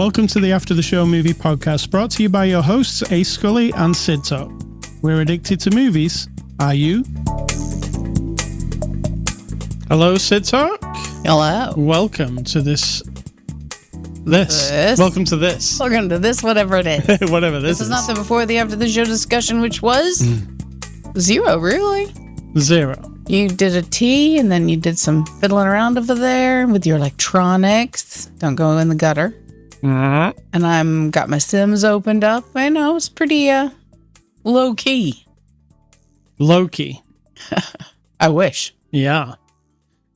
Welcome to the After the Show movie podcast, brought to you by your hosts, A. Scully and Sid Talk. We're addicted to movies. Are you? Hello, Sid Talk. Hello. Welcome to this. Welcome to this. Welcome to this, whatever it is. Whatever this is. This is not the before the after the show discussion, which was zero, really. Zero. You did a tea, and then you did some fiddling around over there with your electronics. Don't go in the gutter. Mm-hmm. And I'm got my Sims opened up. I know it's pretty low key. Low key. I wish. Yeah.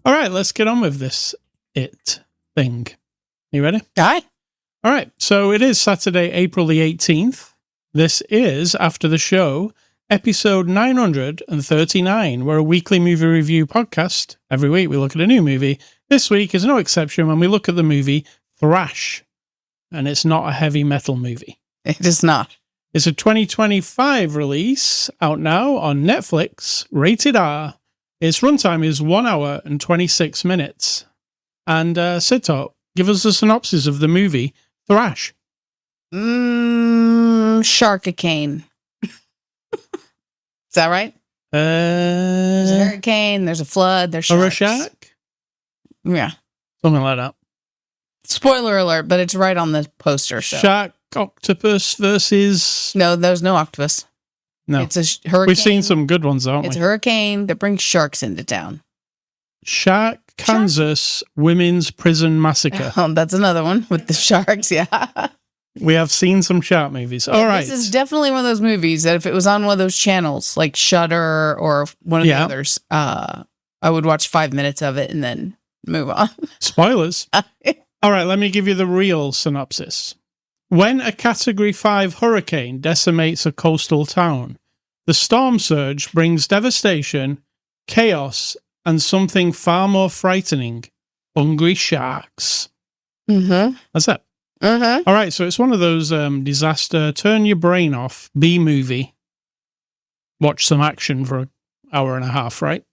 All right, let's get on with this thing. You ready? Aye. All right, so it is Saturday, April the 18th. This is After the Show, episode 939. We're a weekly movie review podcast. Every week we look at a new movie. This week is no exception when we look at the movie Thrash. And it's not a heavy metal movie. It is not. It's a 2025 release, out now on Netflix, rated R. Its runtime is 1 hour and 26 minutes. And Sito, give us a synopsis of the movie Thrash. Sharkicane. Is that right? There's a hurricane, there's a flood, there's sharks. Or a shark? Yeah. Something like that. Spoiler alert, but it's right on the poster. So. Shark, octopus versus... No, there's no octopus. No. It's a hurricane. We've seen some good ones, haven't we? It's a hurricane that brings sharks into town. Shark, Kansas Women's Prison Massacre. Oh, that's another one with the sharks, yeah. We have seen some shark movies. All right. This is definitely one of those movies that if it was on one of those channels, like Shudder or one of the others, I would watch 5 minutes of it and then move on. Spoilers. All right, let me give you the real synopsis. When a Category 5 hurricane decimates a coastal town, the storm surge brings devastation, chaos, and something far more frightening, hungry sharks. Mm-hmm. That's it. Mm-hmm. All right, so it's one of those disaster, turn your brain off, B-movie. Watch some action for an hour and a half, right?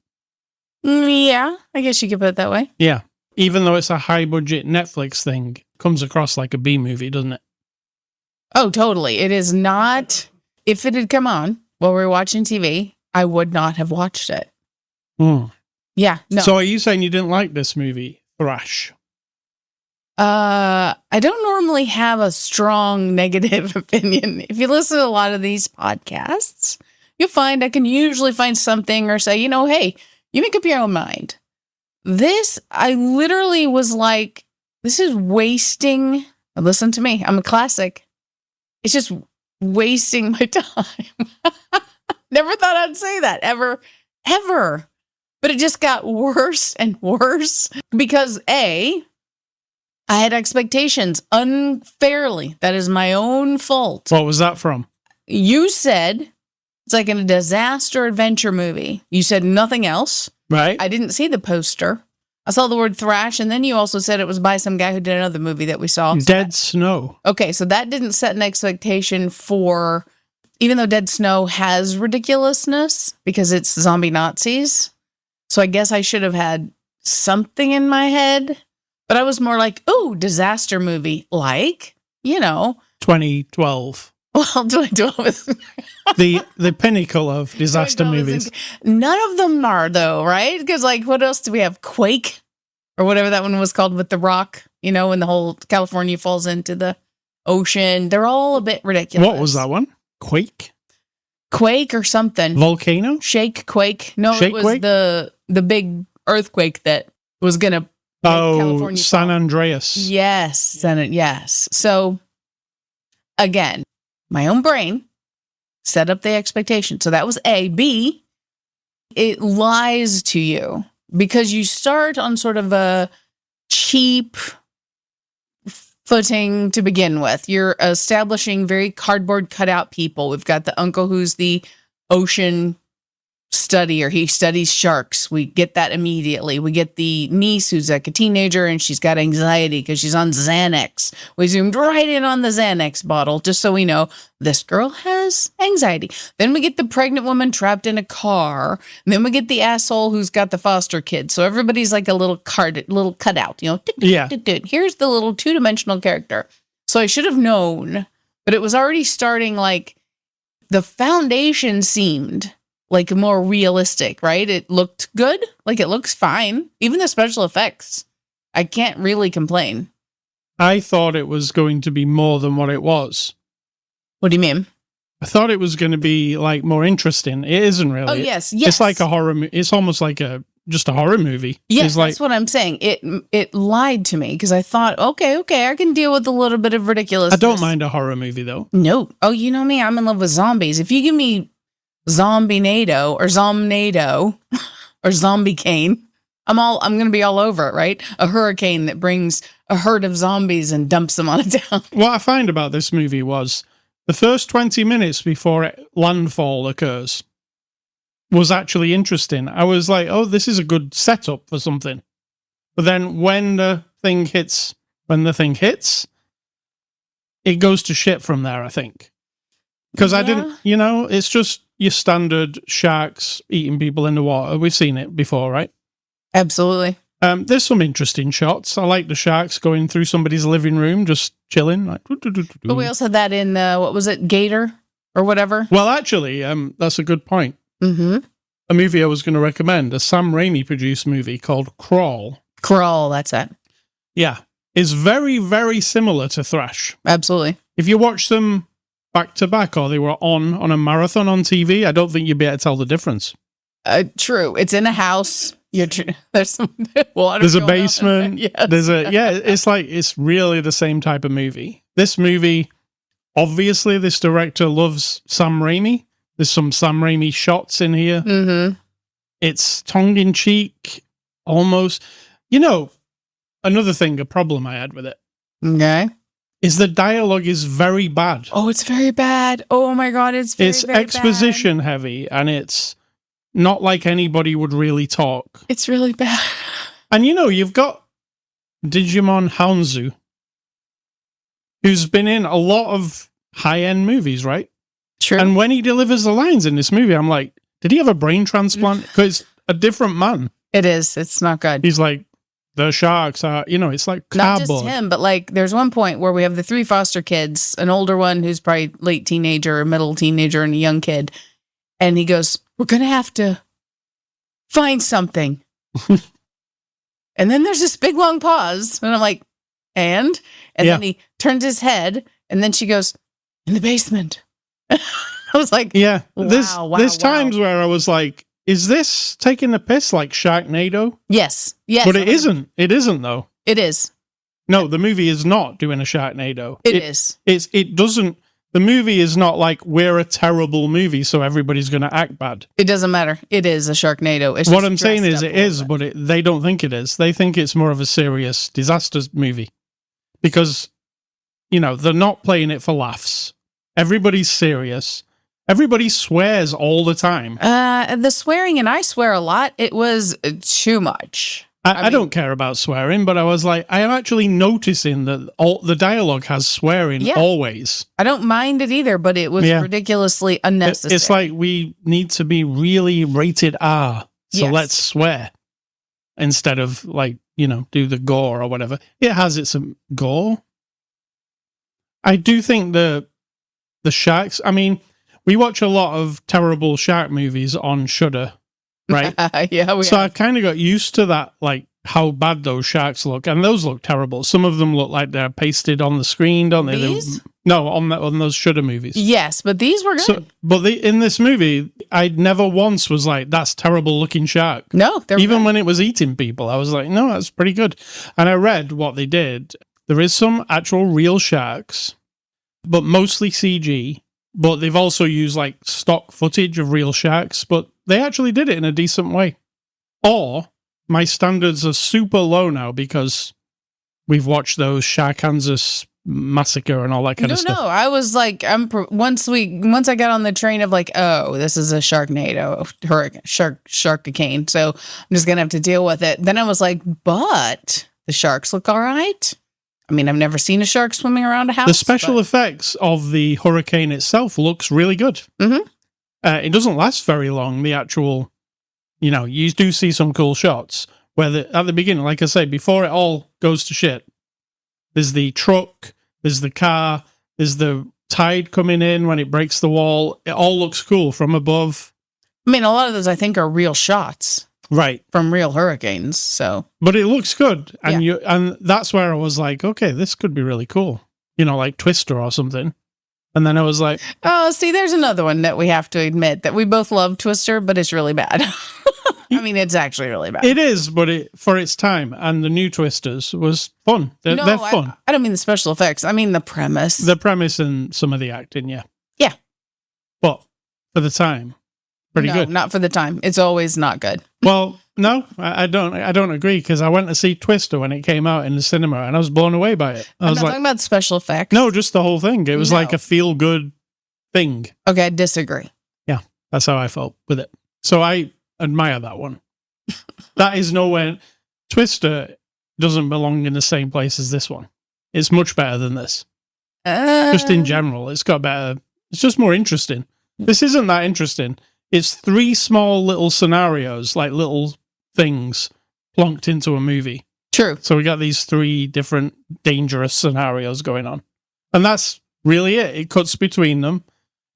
Yeah, I guess you could put it that way. Yeah. Even though it's a high-budget Netflix thing, comes across like a B-movie, doesn't it? Oh, totally. It is not... If it had come on while we were watching TV, I would not have watched it. Yeah, no. So are you saying you didn't like this movie, Thrash? I don't normally have a strong negative opinion. If you listen to a lot of these podcasts, you'll find I can usually find something or say, hey, you make up your own mind. This, I literally was like, this is wasting. Listen to me. I'm a classic. It's just wasting my time. Never thought I'd say that ever. But it just got worse and worse because I had expectations unfairly. That is my own fault. What was that from? You said it's like a disaster adventure movie. You said nothing else. Right. I didn't see the poster. I saw the word Thrash, and then you also said it was by some guy who did another movie that we saw. Dead Snow. Okay, so that didn't set an expectation for, even though Dead Snow has ridiculousness because it's zombie Nazis. So I guess I should have had something in my head, but I was more like, oh, disaster movie, like, 2012. Well, 2012 is the pinnacle of disaster movies. None of them are, though, right? Because, what else do we have? Quake? Or whatever that one was called with The Rock, when the whole California falls into the ocean. They're all a bit ridiculous. What was that one? Quake? Quake or something. Volcano? Shake Quake. No, Shake it was Quake? the big earthquake that was going to California San fall. Andreas. Yes. Yes. So, again, my own brain set up the expectation. So that was A. B, it lies to you because you start on sort of a cheap footing to begin with. You're establishing very cardboard cutout people. We've got the uncle who's the ocean studier. He studies sharks. We get that immediately. We get the niece who's like a teenager and she's got anxiety because she's on Xanax. We zoomed right in on the Xanax bottle just so we know this girl has anxiety. Then we get the pregnant woman trapped in a car. And then we get the asshole who's got the foster kid. So everybody's like a little cutout, Yeah. Here's the little two-dimensional character. So I should have known, but it was already starting like the foundation seemed like more realistic, right? It looked good. Like it looks fine. Even the special effects. I can't really complain. I thought it was going to be more than what it was. What do you mean? I thought it was going to be like more interesting. It isn't really. Oh, yes. It's like a horror. It's almost like just a horror movie. Yes, that's what I'm saying. It lied to me because I thought, okay, I can deal with a little bit of ridiculousness. I don't mind a horror movie though. No. Oh, you know me. I'm in love with zombies. If you give me Zombie-nado or Zomnado or Zombie Cane, I'm going to be all over it, right? A hurricane that brings a herd of zombies and dumps them on a town. What I find about this movie was the first 20 minutes before landfall occurs was actually interesting. I was like, oh, this is a good setup for something. But then when the thing hits, it goes to shit from there, I think. Because I didn't, it's just your standard sharks eating people in the water. We've seen it before, right? Absolutely. There's some interesting shots. I like the sharks going through somebody's living room, just chilling. Like, but we also had that in what was it, Gator or whatever? Well, actually, that's a good point. Mm-hmm. A movie I was going to recommend, a Sam Raimi produced movie called Crawl. Crawl, that's it. Yeah. Is very, very similar to Thrash. Absolutely. If you watch them back to back or they were on a marathon on TV, I don't think you'd be able to tell the difference. True. It's in a house. There's some water. There's a basement. Yes. It's really the same type of movie. This movie, obviously, this director loves Sam Raimi. There's some Sam Raimi shots in here. Mm-hmm. It's tongue-in-cheek, almost. Another thing, a problem I had with it. Okay. Is the dialogue is very bad. Oh, it's very bad. Oh my God, it's very exposition heavy, and it's not like anybody would really talk. It's really bad. And you've got Digimon Hanzo, who's been in a lot of high-end movies, right? True. And when he delivers the lines in this movie, I'm like, did he have a brain transplant? Because it's a different man. It is. It's not good. He's like, the sharks are, it's like cardboard. Not just him, but like there's one point where we have the 3 foster kids, an older one who's probably late teenager, middle teenager, and a young kid. And he goes, we're going to have to find something. And then there's this big long pause. And I'm like, and then he turns his head. And then she goes, in the basement. I was like, yeah, wow, there's times where I was like, is this taking the piss like Sharknado? Yes. But it isn't. It isn't, though. It is. No, the movie is not doing a Sharknado. It doesn't. The movie is not like, we're a terrible movie, so everybody's going to act bad. It doesn't matter. It is a Sharknado. It's what I'm saying is it is, but they don't think it is. They think it's more of a serious disaster movie. Because, they're not playing it for laughs. Everybody's serious. Everybody swears all the time. The swearing, and I swear a lot, it was too much. I don't care about swearing, but I was like, I am actually noticing that the dialogue has swearing always. I don't mind it either, but it was ridiculously unnecessary. It's like we need to be really rated R, so let's swear instead of like, do the gore or whatever. It has its gore. I do think the sharks, we watch a lot of terrible shark movies on Shudder. Right? So I kind of got used to that, like how bad those sharks look, and those look terrible. Some of them look like they're pasted on the screen, don't they? These? No, on those Shudder movies. Yes, but these were good. But in this movie, I never once was like, that's terrible looking shark. No, even when it was eating people, I was like, no, that's pretty good. And I read what they did. There is some actual real sharks, but mostly CG. But they've also used like stock footage of real sharks, but they actually did it in a decent way. Or my standards are super low now because we've watched those Sharkansas massacre and all that kind of stuff. No, I was like, once I got on the train of like, oh, this is a Sharknado, sharkicane, so I'm just gonna have to deal with it. Then I was like, but the sharks look all right. I've never seen a shark swimming around a house. The special effects of the hurricane itself looks really good. Mm-hmm. It doesn't last very long. The actual, you do see some cool shots where at the beginning, like I say, before it all goes to shit, there's the truck, there's the car, there's the tide coming in when it breaks the wall. It all looks cool from above. I mean, a lot of those I think are real shots. Right. From real hurricanes, so. But it looks good. And and that's where I was like, okay, this could be really cool. You know, like Twister or something. And then I was like... Oh, see, there's another one that we have to admit that we both love Twister, but it's really bad. I mean, it's actually really bad. It is, but for its time. And the new Twisters was fun. They're fun. I don't mean the special effects. I mean the premise. The premise and some of the acting, yeah. Yeah. But for the time, pretty good. Not for the time. It's always not good. Well, no, I don't agree, because I went to see Twister when it came out in the cinema, and I was blown away by it. I'm not talking about special effects. No, just the whole thing. It was like a feel-good thing. Okay, I disagree. Yeah, that's how I felt with it. So I admire that one. That is nowhere... Twister doesn't belong in the same place as this one. It's much better than this. Just in general, it's got better... It's just more interesting. This isn't that interesting. It's 3 small little scenarios, like little things plonked into a movie. True. So we got these 3 different dangerous scenarios going on. And that's really it. It cuts between them.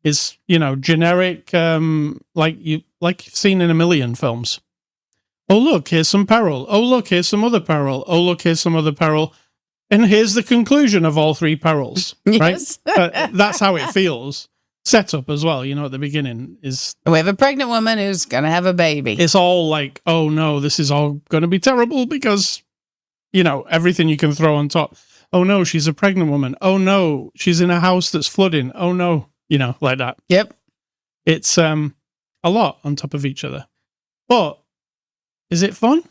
It's, you know, generic, like you've seen in a million films. Oh, look, here's some peril. Oh, look, here's some other peril. Oh, look, here's some other peril. And here's the conclusion of all 3 perils. Yes. Right? That's how it feels. Setup as well, you know, at the beginning is... We have a pregnant woman who's going to have a baby. It's all like, oh no, this is all going to be terrible because, you know, everything you can throw on top. Oh no, she's a pregnant woman. Oh no, she's in a house that's flooding. Oh no, you know, like that. Yep. It's a lot on top of each other. But is it fun?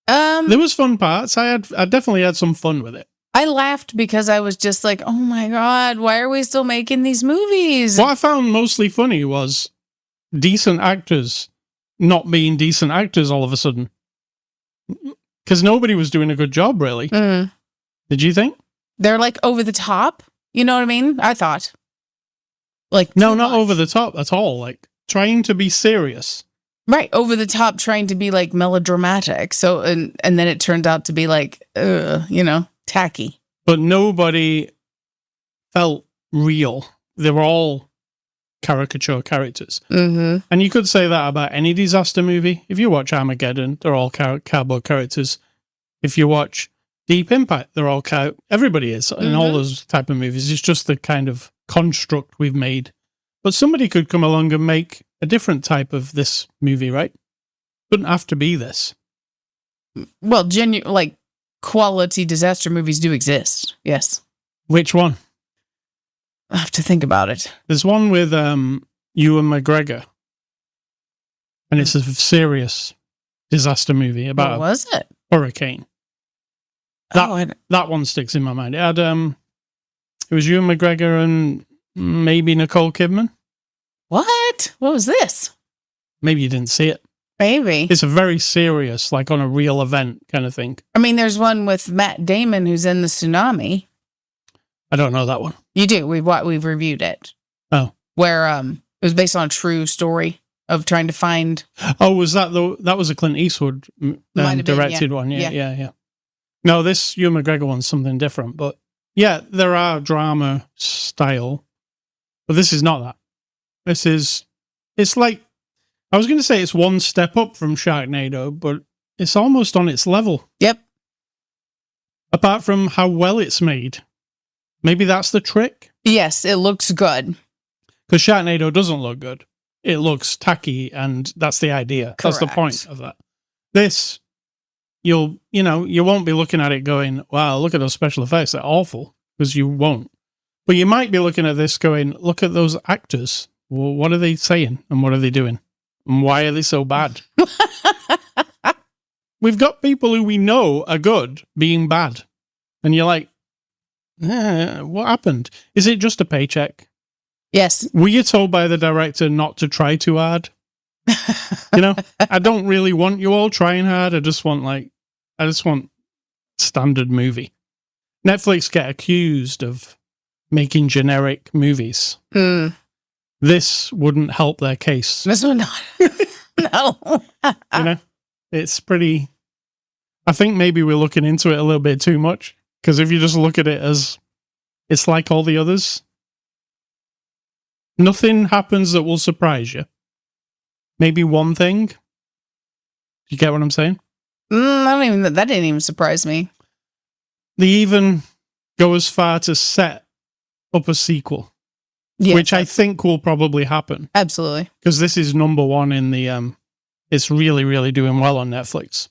There was fun parts. I definitely had some fun with it. I laughed because I was just like, oh my God, why are we still making these movies? What I found mostly funny was decent actors not being decent actors all of a sudden. Because nobody was doing a good job, really. Mm. Did you think? They're like over the top. You know what I mean? I thought. Like no, not over the top at all. Like trying to be serious. Right, over the top, trying to be like melodramatic. So and then it turned out to be like, you know, tacky. But nobody felt real. They were all caricature characters. Mm-hmm. And you could say that about any disaster movie. If you watch Armageddon, they're all cardboard characters. If you watch Deep Impact, they're all everybody is in all those type of movies. It's just the kind of construct we've made. But somebody could come along and make a different type of this movie, right? Couldn't have to be this. Well, like quality disaster movies do exist. Yes. Which one? I have to think about it. There's one with Ewan McGregor, and it's a serious disaster movie about what was it? Hurricane. That one sticks in my mind. It had it was Ewan McGregor and maybe Nicole Kidman. What was this? Maybe you didn't see it. Maybe. It's a very serious, like on a real event kind of thing. I mean, there's one with Matt Damon who's in the tsunami. I don't know that one. You do. We've reviewed it. Oh. Where it was based on a true story of trying to find. Oh, was that that was a Clint Eastwood directed one? Yeah. No, this Ewan McGregor one's something different, but yeah, there are drama style, but this is not that. It's like, I was going to say it's one step up from Sharknado, but it's almost on its level. Yep. Apart from how well it's made. Maybe that's the trick? Yes, it looks good. Because Sharknado doesn't look good. It looks tacky, and that's the idea. Correct. That's the point of that. This, you won't be looking at it going, wow, look at those special effects. They're awful. Because you won't. But you might be looking at this going, look at those actors. Well, what are they saying? And what are they doing? And why are they so bad? We've got people who we know are good being bad. And you're like, what happened? Is it just a paycheck? Yes. Were you told by the director not to try too hard? I don't really want you all trying hard. I just want standard movie. Netflix get accused of making generic movies. Mm. This wouldn't help their case. This would not. No. It's pretty... I think maybe we're looking into it a little bit too much. Because if you just look at it as it's like all the others, nothing happens that will surprise you. Maybe one thing. You get what I'm saying? That didn't even surprise me. They even go as far to set up a sequel, Yes, which I think will probably happen. Absolutely. Because this is number one in the, it's really, really doing well on Netflix.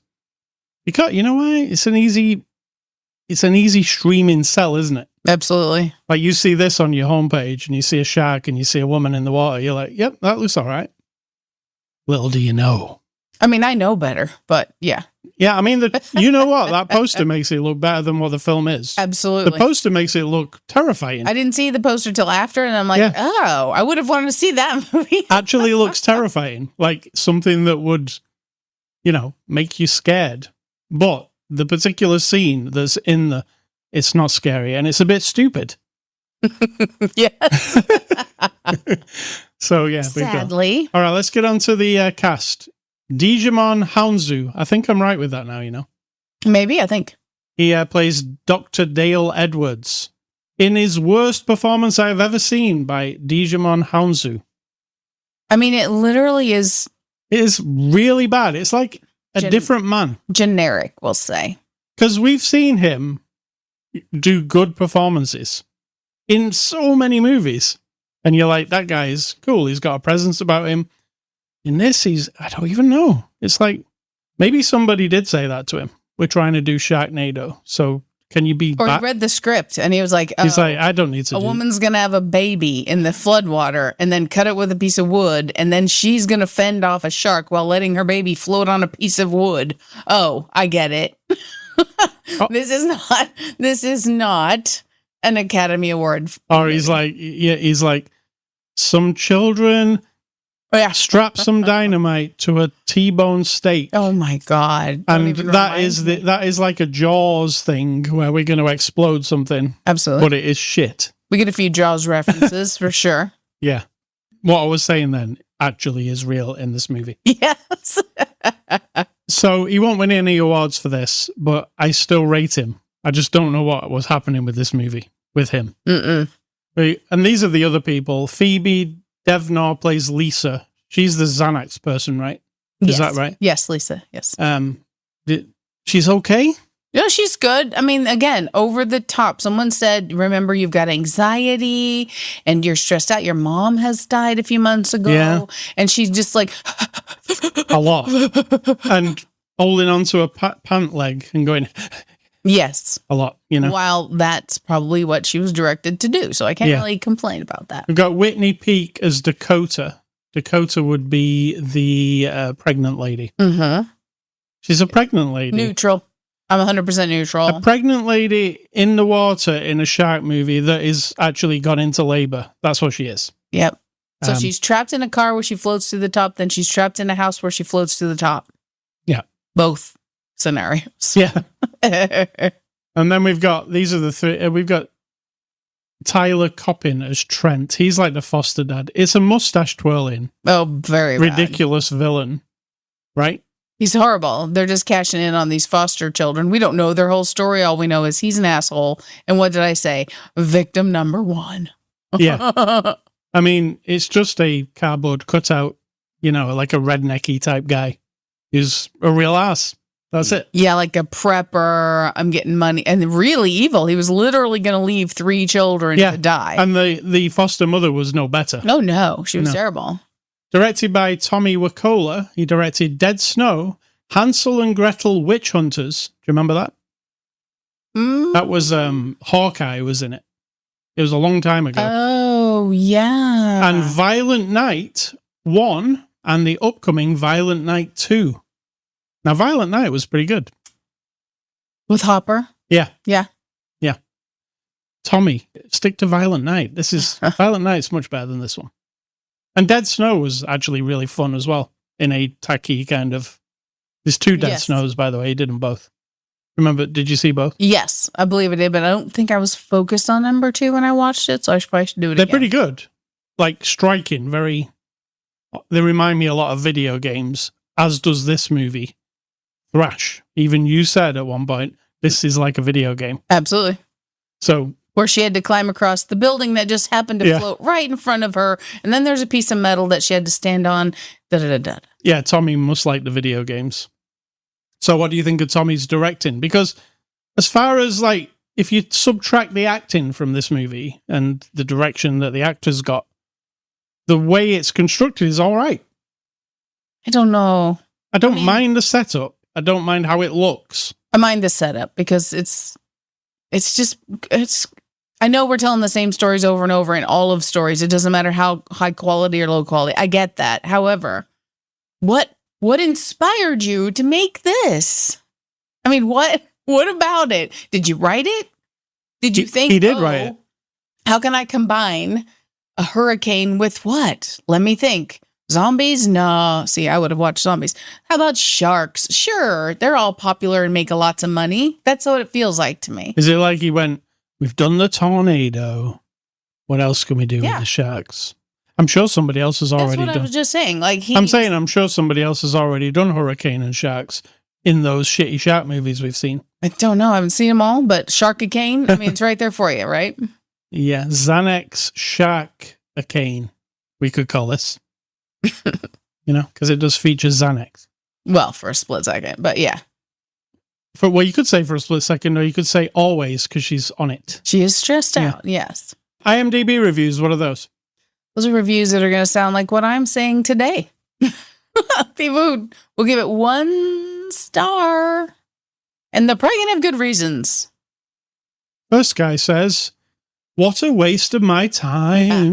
Because, you know why? It's an easy streaming sell, isn't it? Absolutely. Like you see this on your homepage and you see a shark and you see a woman in the water. You're like, yep, that looks all right. Little do you know. I mean, I know better, but yeah. Yeah, I mean, you know what? That poster makes it look better than what the film is. Absolutely. The poster makes it look terrifying. I didn't see the poster till after, and I'm like, oh, I would have wanted to see that movie. Actually looks terrifying. Like something that would, make you scared. But the particular scene that's in it's not scary, and it's a bit stupid. Yes. So, yeah. Sadly. All right, let's get on to the cast. Digimon Hounzu. I think I'm right with that now, Maybe, I think. He plays Dr. Dale Edwards in his worst performance I have ever seen by Digimon Hounzu. I mean, it literally is... It is really bad. It's like a different man. Generic, we'll say. Because we've seen him do good performances in so many movies. And you're like, that guy is cool. He's got a presence about him. In this, I don't even know. It's like, maybe somebody did say that to him. We're trying to do Sharknado. So can you be Or he read the script and he was like, he's like, I don't need to A woman's going to have a baby in the floodwater and then cut it with a piece of wood. And then she's going to fend off a shark while letting her baby float on a piece of wood. Oh, I get it. This is not an Academy Award. Or he's like, some children strap some dynamite to a T-bone steak. Oh my God. And that is like a Jaws thing where we're going to explode something. Absolutely. But it is shit. We get a few Jaws references for sure. Yeah. What I was saying then actually is real in this movie. Yes. So he won't win any awards for this, but I still rate him. I just don't know what was happening with this movie, with him. Mm-mm. And these are the other people. Phoebe Devnor plays Lisa. She's the Xanax person, right? Is that right? Yes, Lisa. Yes. She's okay? No, she's good. I mean, again, over the top. Someone said, remember, you've got anxiety and you're stressed out. Your mom has died a few months ago. Yeah. And she's just like... a lot. And holding onto a pant leg and going... Yes. A lot, While that's probably what she was directed to do. So I can't really complain about that. We've got Whitney Peak as Dakota. Dakota would be the pregnant lady. Mm-hmm. She's a pregnant lady. Neutral. I'm 100% neutral. A pregnant lady in the water in a shark movie that is actually gone into labor. That's what she is. Yep. So she's trapped in a car where she floats to the top. Then she's trapped in a house where she floats to the top. Yeah. Both scenarios. Yeah. And then we've got, these are the three, we've got Tyler Coppin as Trent. He's like the foster dad. It's a mustache twirling. Oh, very ridiculous villain, right? He's horrible. They're just cashing in on these foster children. We don't know their whole story. All we know is he's an asshole. And what did I say? Victim number one. Yeah. I mean, it's just a cardboard cutout, like a rednecky type guy. He's a real ass. That's it. Yeah, like a prepper. I'm getting money. And really evil. He was literally going to leave 3 children to die. And the foster mother was no better. No. She was terrible. Directed by Tommy Wakola. He directed Dead Snow, Hansel and Gretel Witch Hunters. Do you remember that? That was Hawkeye was in it. It was a long time ago. Oh, yeah. And Violent Night 1 and the upcoming Violent Night 2. Now, Violent Night was pretty good. With Hopper? Yeah. Yeah. Yeah. Tommy, stick to Violent Night. Violent Night's much better than this one. And Dead Snow was actually really fun as well, in a tacky kind of... There's 2 Dead Snows, by the way. He did them both. Remember, did you see both? Yes, I believe I did, but I don't think I was focused on number 2 when I watched it, so I probably should do it They're again. pretty good. Like, striking, very... They remind me a lot of video games, as does this movie. Thrash. Even you said at one point, This is like a video game. Absolutely. So, where she had to climb across the building that just happened to float right in front of her. And then there's a piece of metal that she had to stand on. Da-da-da-da. Yeah, Tommy must like the video games. So what do you think of Tommy's directing? Because as far as, like, if you subtract the acting from this movie and the direction that the actors got, the way it's constructed is all right. I don't know. I don't mind the setup. I don't mind how it looks. I mind the setup because it's I know we're telling the same stories over and over in all of stories. It doesn't matter how high quality or low quality. I get that. However, what inspired you to make this? I mean, what about it? Did you write it? Did you think he did write it? How can I combine a hurricane with what? Let me think. Zombies? No. See, I would have watched zombies. How about sharks? Sure. They're all popular and make lots of money. That's what it feels like to me. Is it like he went, we've done the tornado. What else can we do with the sharks? I'm sure somebody else has already done. That's what I was just saying. I'm sure somebody else has already done hurricane and sharks in those shitty shark movies we've seen. I don't know. I haven't seen them all, but Sharkacane, I mean, it's right there for you, right? Yeah. Xanax Sharkacane, we could call this. Because it does feature Xanax. Well, for a split second, but yeah. You could say for a split second, or you could say always, because she's on it. She is stressed out, yes. IMDb reviews, what are those? Those are reviews that are going to sound like what I'm saying today. People will give it 1 star. And they're probably going to have good reasons. First guy says, what a waste of my time.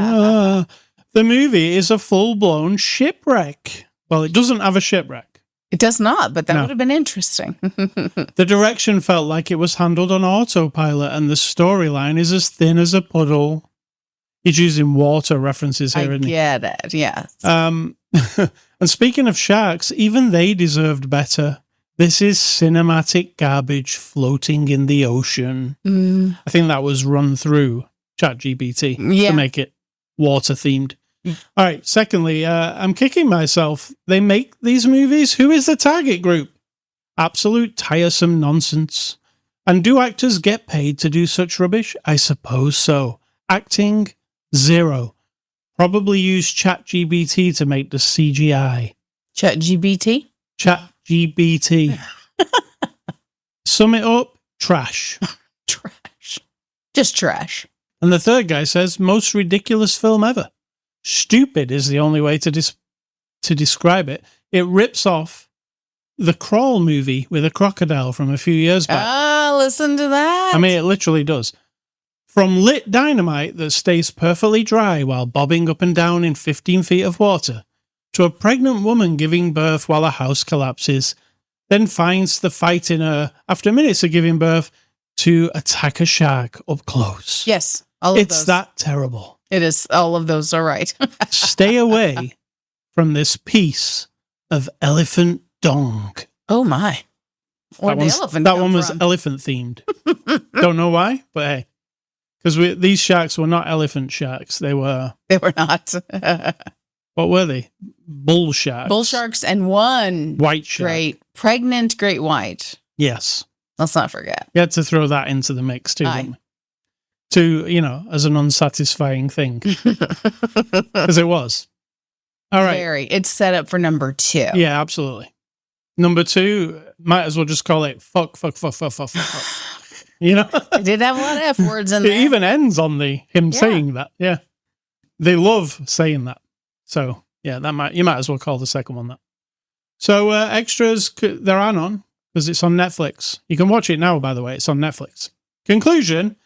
The movie is a full-blown shipwreck. Well, it doesn't have a shipwreck. It does not, but that would have been interesting. The direction felt like it was handled on autopilot, and the storyline is as thin as a puddle. He's using water references here, isn't he? I get it, yes. And speaking of sharks, even they deserved better. This is cinematic garbage floating in the ocean. I think that was run through ChatGPT to make it water-themed. All right, secondly, I'm kicking myself. They make these movies. Who is the target group? Absolute tiresome nonsense. And do actors get paid to do such rubbish? I suppose so. Acting, 0. Probably use ChatGPT to make the CGI. ChatGPT? ChatGPT. Sum it up, trash. Trash. Just trash. And the third guy says, most ridiculous film ever. Stupid is the only way to describe it. It rips off the Crawl movie with a crocodile from a few years back. Listen to that. I mean, it literally does. From lit dynamite that stays perfectly dry while bobbing up and down in 15 feet of water, to a pregnant woman giving birth while a house collapses, then finds the fight in her, after minutes of giving birth, to attack a shark up close. Yes, all of those. It's that terrible. It is. All of those are right. Stay away from this piece of elephant dong. Oh, my. That one was elephant themed. Don't know why, but hey. Because these sharks were not elephant sharks. They were not. What were they? Bull sharks. Bull sharks and one white shark. Pregnant great white. Yes. Let's not forget. You had to throw that into the mix too, didn't we? As an unsatisfying thing. Because it was. All right. It's set up for number 2. Yeah, absolutely. Number 2, might as well just call it fuck. It did have a lot of F words in there. It even ends on him saying that. Yeah. They love saying that. So, yeah, you might as well call the second one that. So, extras, there are none, because it's on Netflix. You can watch it now, by the way. It's on Netflix. Conclusion,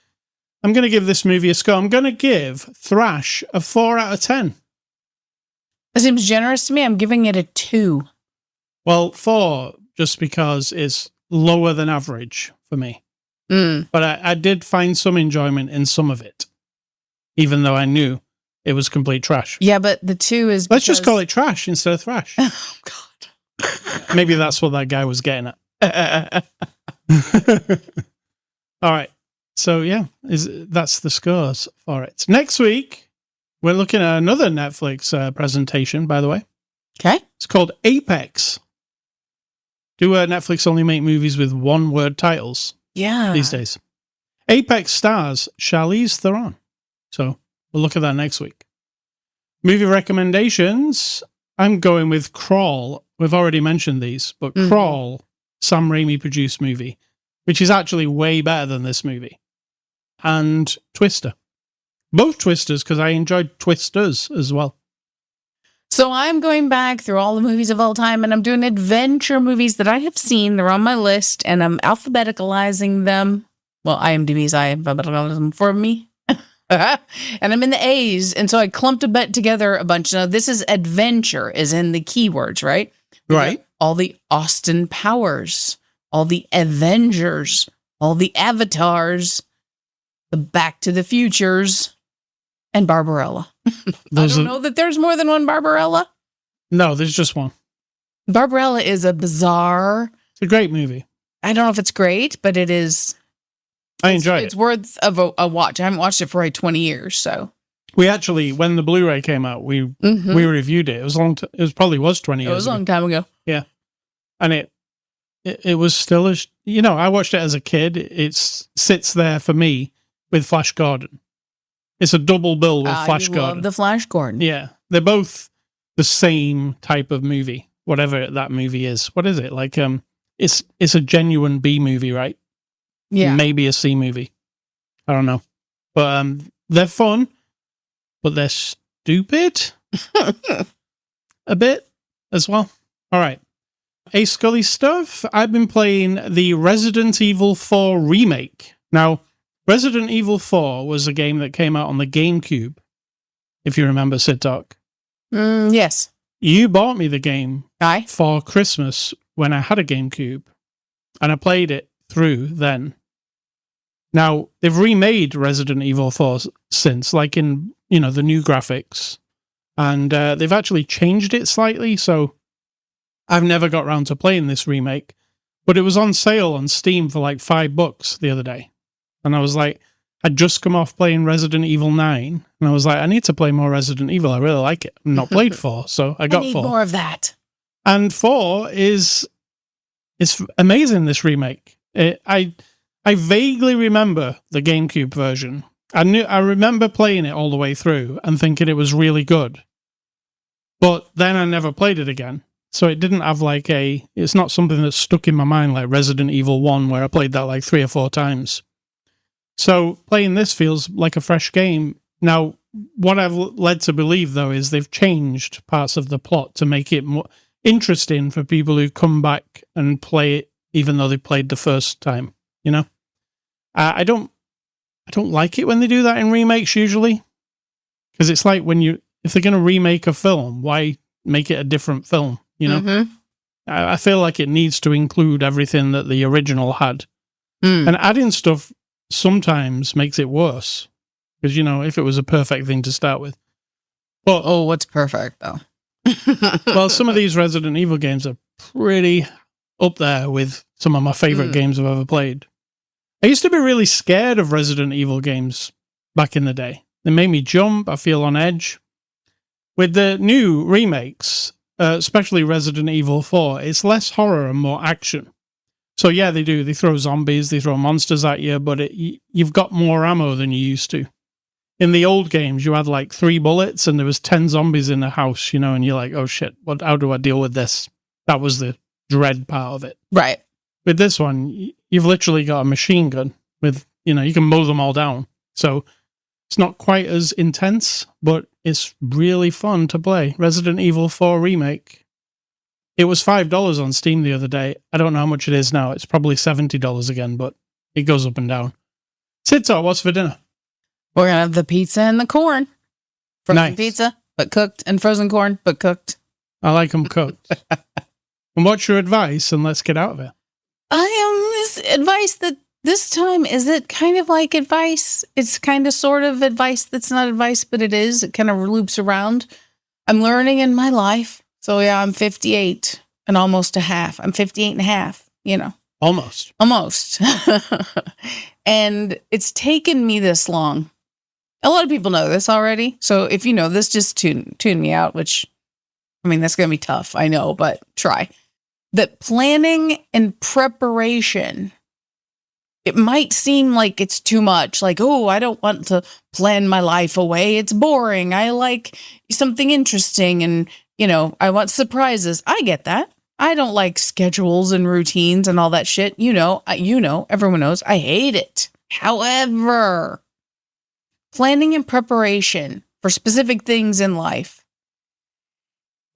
I'm going to give this movie a score. I'm going to give Thrash a 4 out of 10. That seems generous to me. I'm giving it a 2. Well, 4, just because it's lower than average for me. But I did find some enjoyment in some of it, even though I knew it was complete trash. Yeah, but the 2 is Let's just call it trash instead of thrash. Oh, God. Maybe that's what that guy was getting at. All right. So, yeah, that's the scores for it. Next week, we're looking at another Netflix presentation, by the way. Okay. It's called Apex. Do Netflix only make movies with one-word titles? Yeah. these days. Apex stars Charlize Theron. So we'll look at that next week. Movie recommendations. I'm going with Crawl. We've already mentioned these, but Crawl, Sam Raimi produced movie, which is actually way better than this movie. And Twister. Both Twisters, because I enjoyed Twisters as well. So I'm going back through all the movies of all time, and I'm doing adventure movies that I have seen. They're on my list, and I'm alphabeticalizing them. Well, IMDb's alphabeticalizing them for me. And I'm in the A's, and so I clumped together a bunch. Now, this is adventure, is in the keywords, right? Right. All the Austin Powers, all the Avengers, all the Avatars, the Back to the Futures, and Barbarella. I don't know that there's more than one Barbarella. No, there's just one. Barbarella is a bizarre... It's a great movie. I don't know if it's great, but it is... I enjoy it. It's worth of a watch. I haven't watched it for like 20 years, so... We actually, when the Blu-ray came out, we reviewed it. It was long. It probably was 20 years. It was a long time ago. Yeah, and it was still I watched it as a kid. It sits there for me with Flash Gordon. It's a double bill with Flash Gordon. I love the Flash Gordon. Yeah, they're both the same type of movie. Whatever that movie is, what is it like? It's a genuine B movie, right? Yeah, maybe a C movie. I don't know, but they're fun. But they're stupid a bit as well. All right. A Scully stuff. I've been playing the Resident Evil 4 remake. Now, Resident Evil 4 was a game that came out on the GameCube, if you remember, Sid Talk. Yes. You bought me the game Aye. for Christmas when I had a GameCube, and I played it through then. Now, they've remade Resident Evil 4 since, like in, the new graphics. And they've actually changed it slightly, so I've never got around to playing this remake. But it was on sale on Steam for like $5 the other day. And I was like, I'd just come off playing Resident Evil 9, and I was like, I need to play more Resident Evil. I really like it. I've not played 4, so I got 4. I need more of that. And 4 is amazing, this remake. I vaguely remember the GameCube version. I remember playing it all the way through and thinking it was really good. But then I never played it again. So it didn't have it's not something that's stuck in my mind like Resident Evil 1, where I played that like 3 or 4 times. So playing this feels like a fresh game. Now, what I've led to believe, though, is they've changed parts of the plot to make it more interesting for people who come back and play it, even though they played the first time, I don't like it when they do that in remakes usually, because it's like if they're going to remake a film, why make it a different film? I feel like it needs to include everything that the original had, and adding stuff sometimes makes it worse, because if it was a perfect thing to start with. But what's perfect though? Well, some of these Resident Evil games are pretty up there with some of my favorite games I've ever played. I used to be really scared of Resident Evil games back in the day. They made me jump. I feel on edge. With the new remakes, especially Resident Evil 4, it's less horror and more action. So yeah, they do. They throw zombies, they throw monsters at you, but you've got more ammo than you used to. In the old games, you had like 3 bullets and there was 10 zombies in the house, and you're like, oh shit, how do I deal with this? That was the dread part of it. Right. With this one, you've literally got a machine gun with, you can mow them all down. So it's not quite as intense, but it's really fun to play. Resident Evil 4 Remake. It was $5 on Steam the other day. I don't know how much it is now. It's probably $70 again, but it goes up and down. Sid Talk, what's for dinner? We're going to have the pizza and the corn. Frozen pizza, but cooked, and frozen corn, but cooked. I like them cooked. And what's your advice? And let's get out of it. This advice that this time, is it kind of like advice? It's kind of sort of advice that's not advice, but it is. It kind of loops around. I'm learning in my life. So yeah, I'm 58 and almost a half. I'm 58 and a half, Almost. And it's taken me this long. A lot of people know this already. So if you know this, just tune me out, which, that's going to be tough. I know, but try. That planning and preparation it might seem like it's too much. Like, oh, I don't want to plan my life away. It's boring. I like something interesting and, I want surprises. I get that. I don't like schedules and routines and all that shit. Everyone knows I hate it. However, planning and preparation for specific things in life,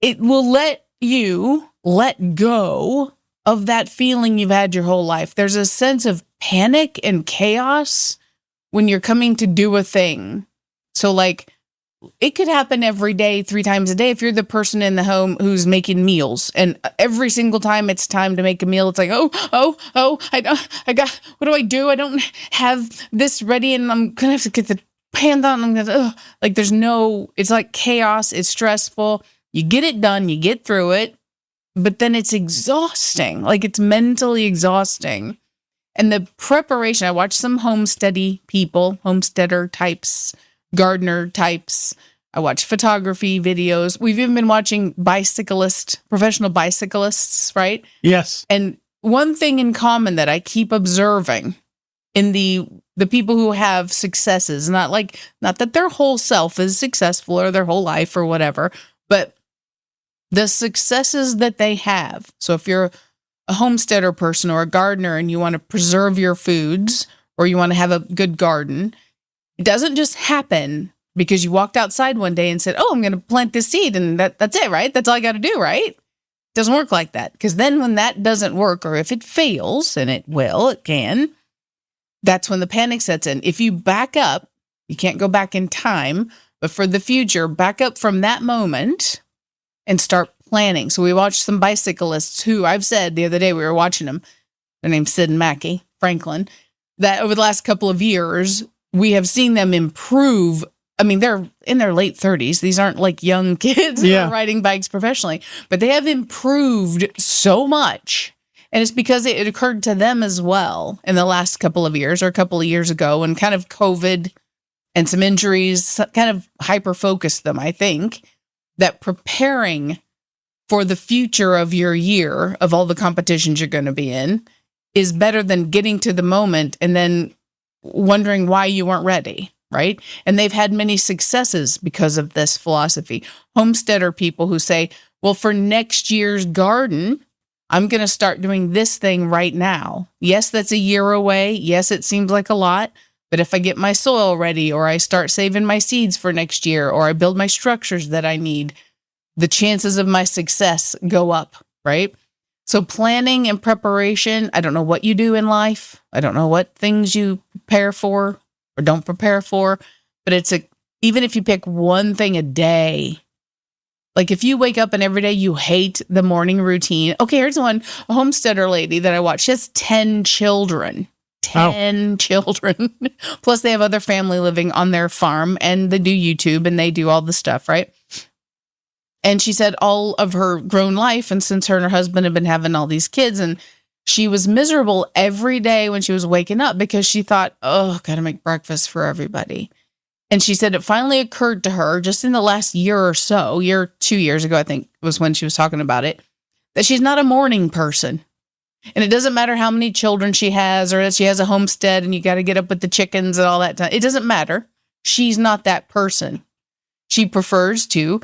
it will let you let go of that feeling you've had your whole life. There's a sense of panic and chaos when you're coming to do a thing. So like, it could happen every day, 3 times a day. If you're the person in the home who's making meals and every single time it's time to make a meal, it's like, what do I do? I don't have this ready and I'm going to have to get the pans on. It's like chaos. It's stressful. You get it done. You get through it, but then it's exhausting. Like it's mentally exhausting. And the preparation, I watched some homesteader types, gardener types. I watch photography videos. We've even been watching professional bicyclists, right? Yes. And one thing in common that I keep observing in the people who have successes, not that their whole self is successful or their whole life or whatever, but the successes that they have. So if you're a homesteader person or a gardener and you want to preserve your foods or you want to have a good garden, it doesn't just happen because you walked outside one day and said, oh, I'm going to plant this seed and that's it, right? That's all I got to do, right? It doesn't work like that. Because then when that doesn't work or if it fails, and it can, that's when the panic sets in. If you back up, you can't go back in time, but for the future, back up from that moment and start planning. So we watched some bicyclists who I've said the other day, we were watching them. Their name's Sid and Mackie Franklin, that over the last couple of years, we have seen them improve. I mean, they're in their late 30s. These aren't like young kids who are riding bikes professionally, but they have improved so much. And it's because it occurred to them as well in the last couple of years or a couple of years ago, and kind of COVID and some injuries kind of hyper-focused them, I think, that preparing for the future of your year, of all the competitions you're going to be in, is better than getting to the moment and then wondering why you weren't ready, right? And they've had many successes because of this philosophy. Homesteader people who say, well, for next year's garden, I'm going to start doing this thing right now. Yes, that's a year away. Yes, it seems like a lot. But if I get my soil ready, or I start saving my seeds for next year, or I build my structures that I need, the chances of my success go up, right? So planning and preparation, I don't know what you do in life. I don't know what things you prepare for or don't prepare for, but even if you pick one thing a day, like if you wake up and every day you hate the morning routine. Okay, here's one, a homesteader lady that I watch. She has 10 children. 10 children. Plus they have other family living on their farm and they do YouTube and they do all the stuff, right? And she said all of her grown life, and since her and her husband have been having all these kids, and she was miserable every day when she was waking up because she thought, oh, got to make breakfast for everybody. And she said it finally occurred to her just in the last year or so, 2 years ago, I think was when she was talking about it, that she's not a morning person. And it doesn't matter how many children she has or that she has a homestead and you got to get up with the chickens and all that time. It doesn't matter. She's not that person. She prefers to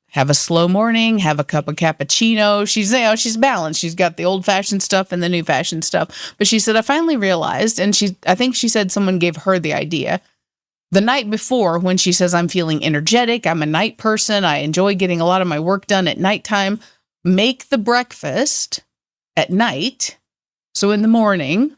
have a slow morning, have a cup of cappuccino. She's balanced. She's got the old fashioned stuff and the new fashioned stuff. But she said, I finally realized, and I think she said someone gave her the idea the night before when she says, I'm feeling energetic. I'm a night person. I enjoy getting a lot of my work done at nighttime. Make the breakfast at night. So in the morning,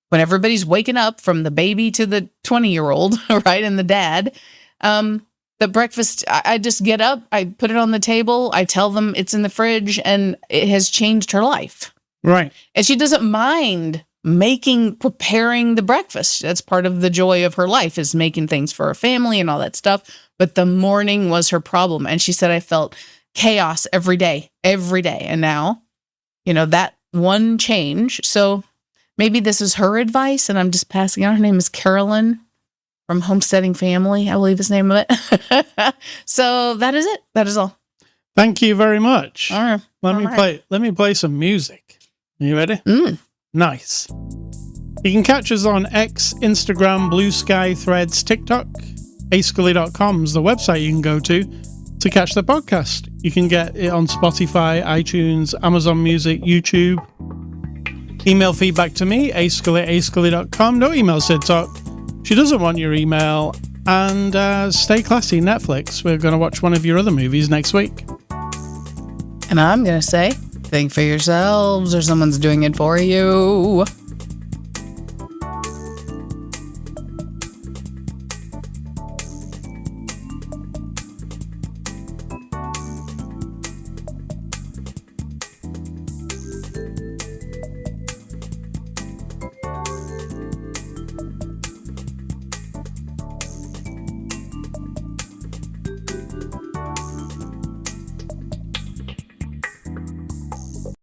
when everybody's waking up from the baby to the 20-year-old, right, and the dad, the breakfast, I just get up, I put it on the table, I tell them it's in the fridge, and it has changed her life. Right. And she doesn't mind preparing the breakfast. That's part of the joy of her life, is making things for her family and all that stuff. But the morning was her problem. And she said, I felt chaos every day. And now, that one change. So maybe this is her advice and I'm just passing on. Her name is Carolyn from Homesteading Family, I believe is the name of it. So that is it. That is all. Thank you very much. All right. Let me play some music. Are you ready? Mm. Nice. You can catch us on X, Instagram, Blue Sky, Threads, TikTok. ascully.com is the website you can go to catch the podcast. You can get it on Spotify, iTunes, Amazon Music, YouTube. Email feedback to me, ascully@ascully.com. Don't email Sid Talk. She doesn't want your email. And stay classy, Netflix. We're going to watch one of your other movies next week. And I'm going to say, think for yourselves or someone's doing it for you.